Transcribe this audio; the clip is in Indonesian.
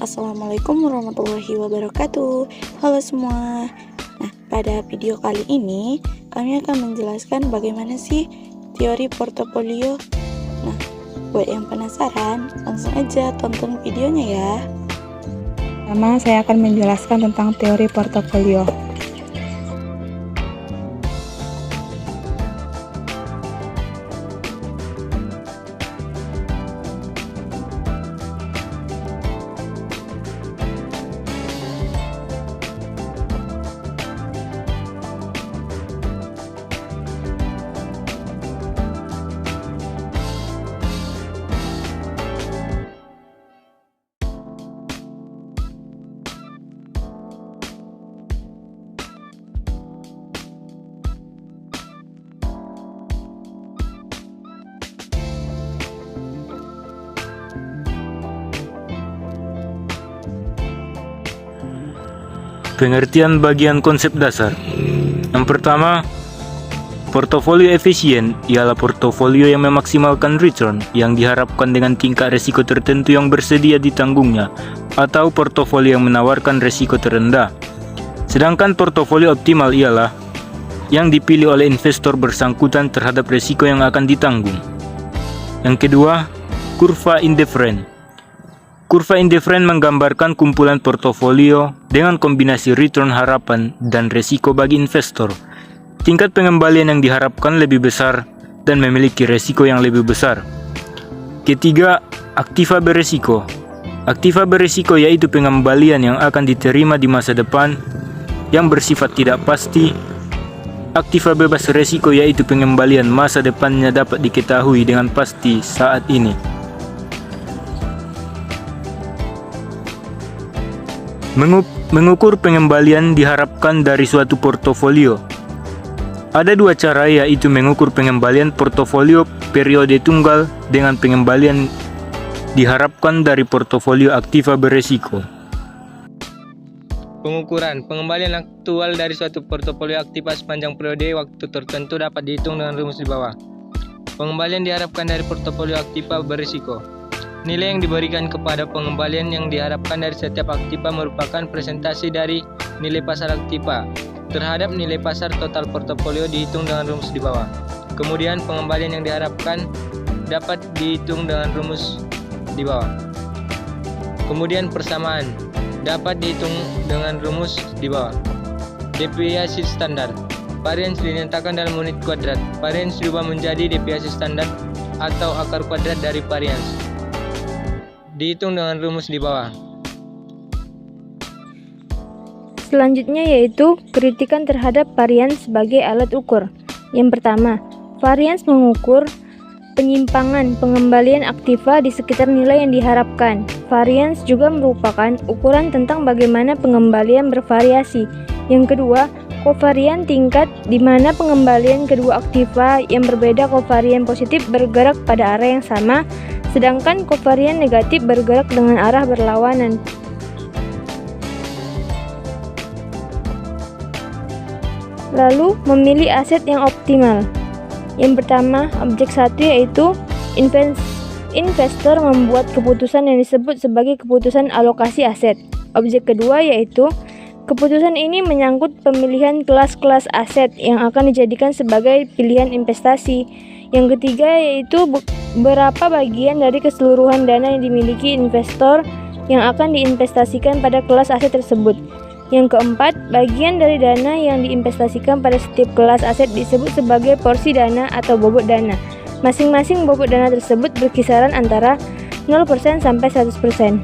Assalamualaikum warahmatullahi wabarakatuh. Halo semua. Nah, pada video kali ini kami akan menjelaskan bagaimana sih teori portofolio. Nah, buat yang penasaran, langsung aja tonton videonya ya. Pertama, saya akan menjelaskan tentang teori portofolio. Pengertian bagian konsep dasar. Yang pertama, portofolio efisien ialah portofolio yang memaksimalkan return yang diharapkan dengan tingkat risiko tertentu yang bersedia ditanggungnya, atau portofolio yang menawarkan risiko terendah. Sedangkan portofolio optimal ialah yang dipilih oleh investor bersangkutan terhadap risiko yang akan ditanggung. Yang kedua, kurva indifferent. Kurva indifferent menggambarkan kumpulan portofolio dengan kombinasi return harapan dan risiko bagi investor. Tingkat pengembalian yang diharapkan lebih besar dan memiliki risiko yang lebih besar. Ketiga, aktiva berisiko. Aktiva berisiko yaitu pengembalian yang akan diterima di masa depan yang bersifat tidak pasti. Aktiva bebas risiko yaitu pengembalian masa depannya dapat diketahui dengan pasti saat ini. Mengukur pengembalian diharapkan dari suatu portofolio. Ada dua cara, yaitu mengukur pengembalian portofolio periode tunggal dengan pengembalian diharapkan dari portofolio aktiva berisiko. Pengukuran pengembalian aktual dari suatu portofolio aktiva sepanjang periode waktu tertentu dapat dihitung dengan rumus di bawah. Pengembalian diharapkan dari portofolio aktiva berisiko. Nilai yang diberikan kepada pengembalian yang diharapkan dari setiap aktiva merupakan presentasi dari nilai pasar aktiva terhadap nilai pasar total portofolio dihitung dengan rumus di bawah. Kemudian pengembalian yang diharapkan dapat dihitung dengan rumus di bawah. Kemudian persamaan dapat dihitung dengan rumus di bawah. Deviasi standar. Varians dinyatakan dalam unit kuadrat. Varians dirubah menjadi deviasi standar atau akar kuadrat dari varians. Dihitung dengan rumus di bawah. Selanjutnya yaitu kritikan terhadap varians sebagai alat ukur. Yang pertama, varians mengukur penyimpangan pengembalian aktiva di sekitar nilai yang diharapkan. Varians juga merupakan ukuran tentang bagaimana pengembalian bervariasi. Yang kedua, kovarian tingkat di mana pengembalian kedua aktiva yang berbeda kovarian positif bergerak pada arah yang sama, sedangkan kovarian negatif bergerak dengan arah berlawanan. Lalu, memilih aset yang optimal. Yang pertama, objek satu yaitu investor membuat keputusan yang disebut sebagai keputusan alokasi aset. Objek kedua yaitu keputusan ini menyangkut pemilihan kelas-kelas aset yang akan dijadikan sebagai pilihan investasi. Yang ketiga yaitu berapa bagian dari keseluruhan dana yang dimiliki investor yang akan diinvestasikan pada kelas aset tersebut. Yang keempat, bagian dari dana yang diinvestasikan pada setiap kelas aset disebut sebagai porsi dana atau bobot dana. Masing-masing bobot dana tersebut berkisaran antara 0% sampai 100%.